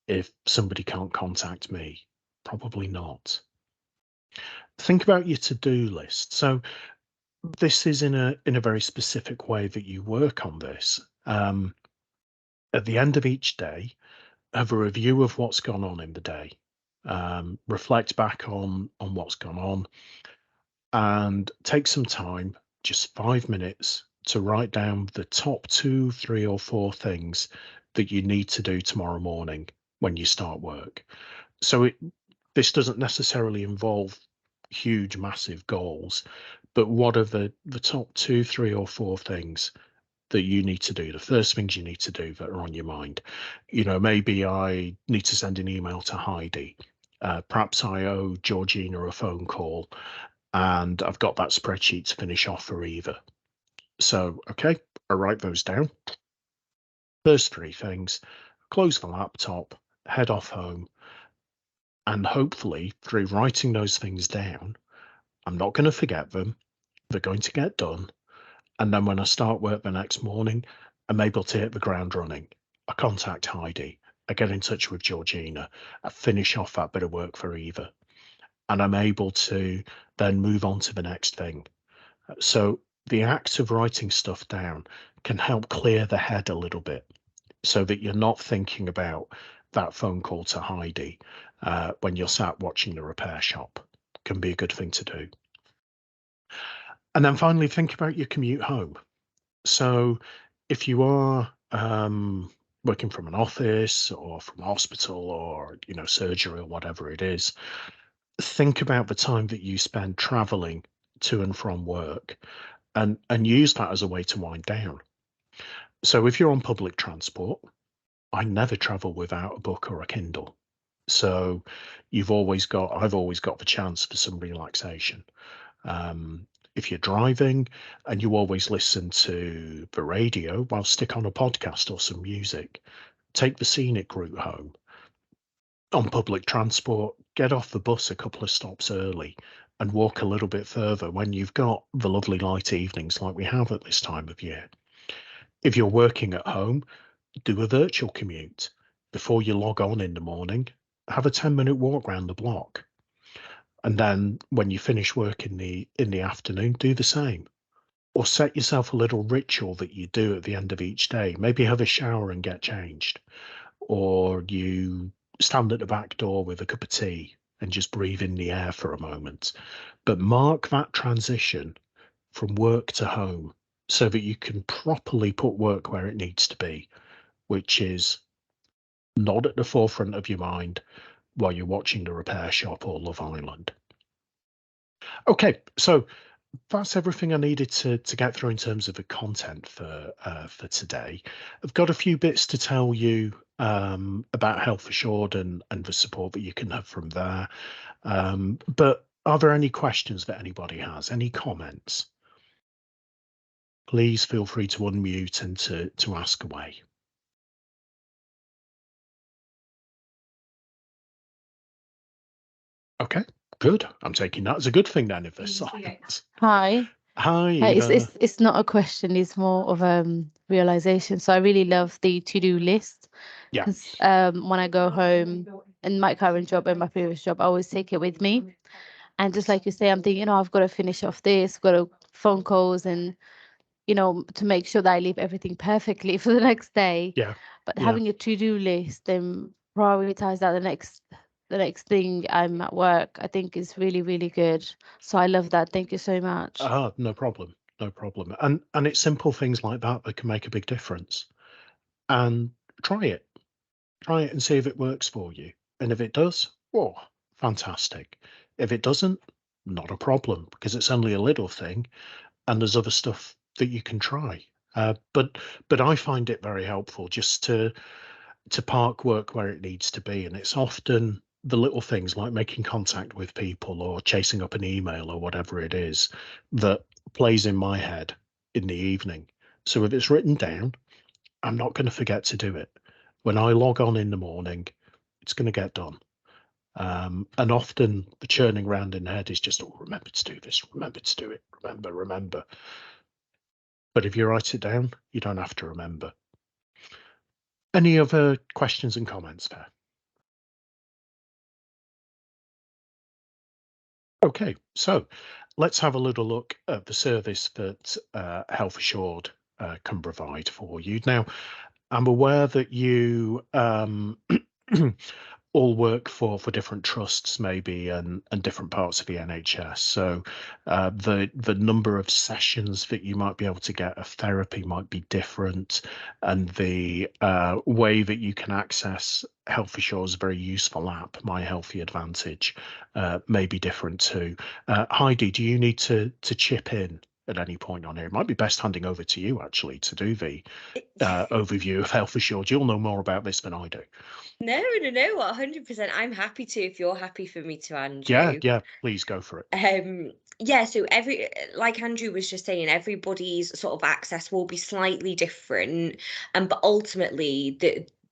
if somebody can't contact me? Probably not. Think about your to-do list. So this is in a very specific way that you work on this. At the end of each day, have a review of what's gone on in the day. Reflect back on what's gone on, and take some time, just 5 minutes, to write down the top two, three, or four things that you need to do tomorrow morning when you start work. So this doesn't necessarily involve huge, massive goals, but what are the top two, three, or four things that you need to do, the first things you need to do that are on your mind? You know, maybe I need to send an email to Heidi. Perhaps I owe Georgina a phone call and I've got that spreadsheet to finish off for Eva. So, okay, I write those down. First three things, close the laptop, head off home, and hopefully through writing those things down, I'm not going to forget them. They're going to get done. And then when I start work the next morning, I'm able to hit the ground running. I contact Heidi. I get in touch with Georgina. I finish off that bit of work for Eva. And I'm able to then move on to the next thing. So the act of writing stuff down can help clear the head a little bit so that you're not thinking about that phone call to Heidi when you're sat watching the repair shop. Can be a good thing to do. And then finally, think about your commute home. So if you are working from an office or from a hospital or, surgery or whatever it is, think about the time that you spend traveling to and from work and use that as a way to wind down. So if you're on public transport, I never travel without a book or a Kindle. So I've always got the chance for some relaxation. Um, if you're driving and you always listen to the radio, well, stick on a podcast or some music. Take the scenic route home. On public transport, get off the bus a couple of stops early and walk a little bit further when you've got the lovely light evenings like we have at this time of year. If you're working at home, do a virtual commute. Before you log on in the morning, have a 10-minute walk round the block. And then when you finish work in the afternoon, do the same. Or set yourself a little ritual that you do at the end of each day. Maybe have a shower and get changed. Or you stand at the back door with a cup of tea and just breathe in the air for a moment. But mark that transition from work to home so that you can properly put work where it needs to be, which is not at the forefront of your mind while you're watching The Repair Shop or Love Island. Okay, so that's everything I needed to get through in terms of the content for today. I've got a few bits to tell you about Health Assured and the support that you can have from there. But are there any questions that anybody has? Any comments? Please feel free to unmute and to ask away. Okay, good. I'm taking that as a good thing then if there's silence. Hi. Hi, It's Eva. it's not a question, it's more of realization. So I really love the to-do list Yeah, because when I go home in my current job and my previous job, I always take it with me. And just like you say, I'm thinking, I've got to finish off this, got to phone calls and, to make sure that I leave everything perfectly for the next day. yeah, But yeah. having a to-do list and prioritize that the next thing I'm at work, I think is really, really good. So I love that. Thank you so much. No problem, no problem. And it's simple things like that that can make a big difference. And try it. Try it and see if it works for you. And if it does, oh, fantastic. If it doesn't, not a problem because it's only a little thing and there's other stuff that you can try. But I find it very helpful just to park work where it needs to be, and it's often the little things like making contact with people or chasing up an email or whatever it is that plays in my head in the evening. So if it's written down, I'm not going to forget to do it. When I log on in the morning, it's going to get done. And often the churning around in the head is just, oh, remember to do this, remember to do it, remember. But if you write it down, you don't have to remember. Any other questions and comments there? Okay, so let's have a little look at the service that Health Assured can provide for you. Now, I'm aware that you all work for different trusts, maybe, and different parts of the NHS. So the number of sessions that you might be able to get of therapy might be different, and the way that you can access Health Assure's very useful app, My Healthy Advantage, may be different too. Heidi, do you need to chip in at any point on here. It might be best handing over to you actually to do the It- overview of Health Assured. You'll know more about this than I do. No, 100%. I'm happy to if you're happy for me to, Yeah, Andrew. yeah, please go for it. Yeah, so like Andrew was just saying, everybody's sort of access will be slightly different, but ultimately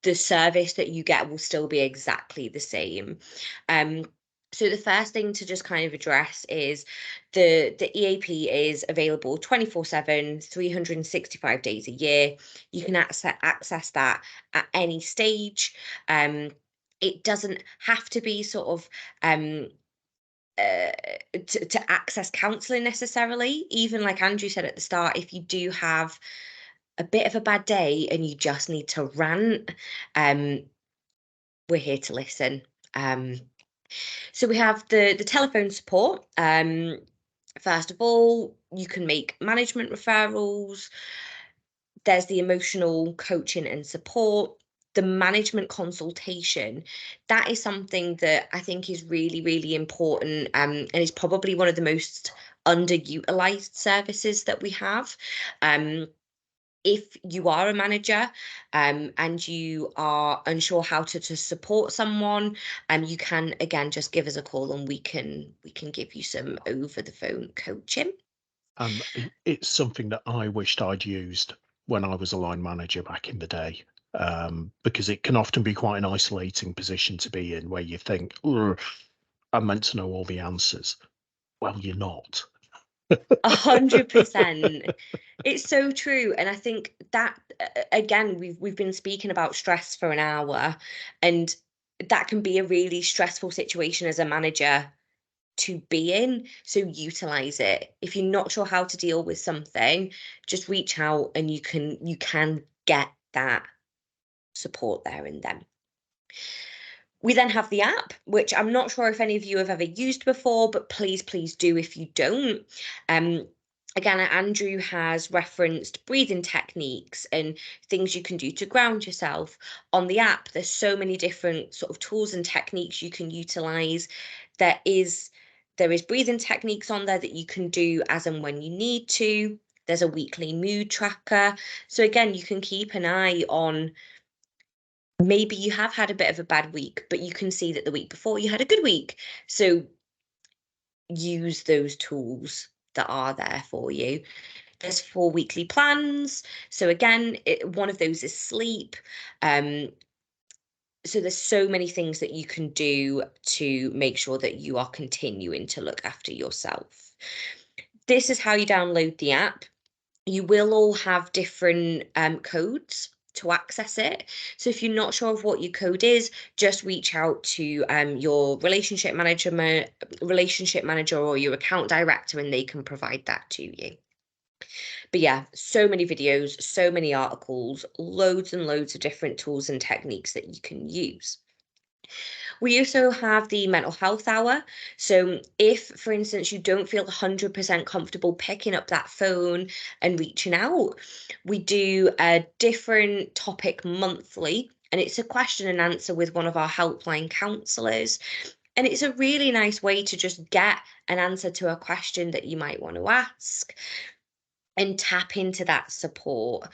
the service that you get will still be exactly the same. Um, so the first thing to just kind of address is the EAP is available 24/7, 365 days a year. You can access that at any stage. It doesn't have to be sort of uh, to access counselling necessarily. Even like Andrew said at the start, if you do have a bit of a bad day and you just need to rant, um, we're here to listen. So we have the telephone support. First of all, you can make management referrals. There's the emotional coaching and support, the management consultation. That is something that I think is really, really important, and is probably one of the most underutilized services that we have. Um, if you are a manager, and you are unsure how to support someone, you can again just give us a call and we can give you some over the phone coaching. And it's something that I wished I'd used when I was a line manager back in the day, because it can often be quite an isolating position to be in, where you think, "Ugh, I'm meant to know all the answers." Well, you're not. 100%. It's so true. And I think that again, we've been speaking about stress for an hour, and that can be a really stressful situation as a manager to be in. So utilize it. If you're not sure how to deal with something, just reach out and you can get that support there and then. We then have the app, which I'm not sure if any of you have ever used before, but please do if you don't. Um, Again, Andrew has referenced breathing techniques and things you can do to ground yourself. On the app, there's so many different sort of tools and techniques you can utilize. There is breathing techniques on there that you can do as and when you need to. There's a weekly mood tracker. So again, you can keep an eye on, maybe you have had a bit of a bad week, but you can see that the week before you had a good week. So use those tools that are there for you. There's 4 weekly plans. So again, one of those is sleep. So there's so many things that you can do to make sure that you are continuing to look after yourself. This is how you download the app. You will all have different codes to access it. So if you're not sure of what your code is, just reach out to your relationship manager or your account director, and they can provide that to you. But yeah, so many videos, so many articles, loads and loads of different tools and techniques that you can use. We also have the mental health hour. So if, for instance, you don't feel 100% comfortable picking up that phone and reaching out, we do a different topic monthly, and it's a question and answer with one of our helpline counsellors. And it's a really nice way to just get an answer to a question that you might want to ask and tap into that support.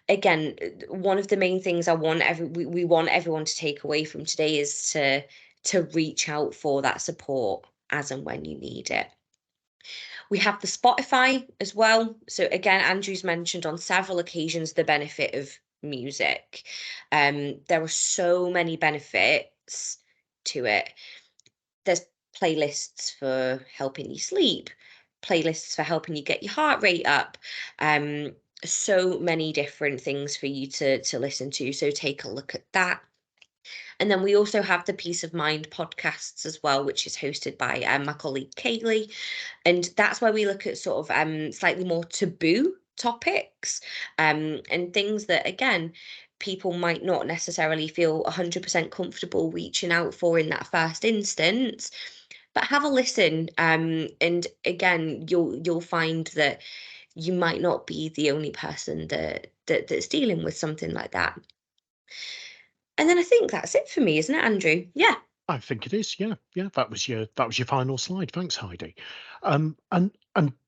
Again, one of the main things we want everyone to take away from today is to reach out for that support as and when you need it. We have the Spotify as well. So again, Andrew's mentioned on several occasions the benefit of music. There are so many benefits to it. There's playlists for helping you sleep, playlists for helping you get your heart rate up. So many different things for you to listen to. So take a look at that. And then we also have the Peace of Mind podcasts as well, which is hosted by my colleague Kaylee. And that's where we look at sort of slightly more taboo topics, and things that, again, people might not necessarily feel 100% comfortable reaching out for in that first instance. But have a listen, and again, you'll find that you might not be the only person that's dealing with something like that. And then I think that's it for me, isn't it, Andrew? Yeah. I think it is. Yeah, yeah. That was your final slide. Thanks, Heidi. And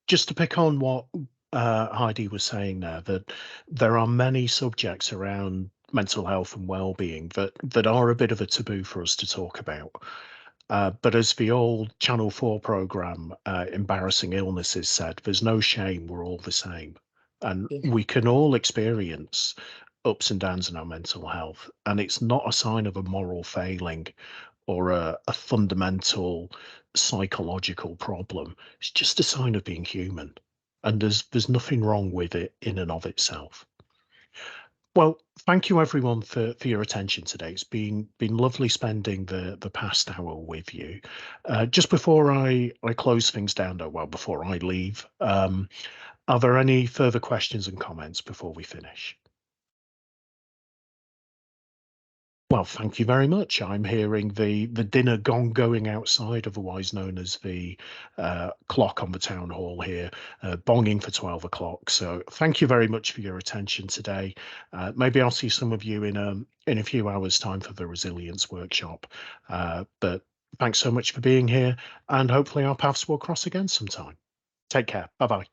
just to pick on what Heidi was saying there, that there are many subjects around mental health and well-being that are a bit of a taboo for us to talk about. But as the old Channel 4 program, Embarrassing Illnesses, said, there's no shame, we're all the same. And Yeah. we can all experience ups and downs in our mental health. And it's not a sign of a moral failing or a fundamental psychological problem. It's just a sign of being human. And there's nothing wrong with it in and of itself. Well, thank you everyone for your attention today. It's been lovely spending the past hour with you. Just before I close things down, though, well, before I leave, are there any further questions and comments before we finish? Well, thank you very much. I'm hearing the dinner gong going outside, otherwise known as the clock on the town hall here, bonging for 12 o'clock. So thank you very much for your attention today. Maybe I'll see some of you in a few hours' time for the resilience workshop. But thanks so much for being here, and hopefully our paths will cross again sometime. Take care. Bye-bye.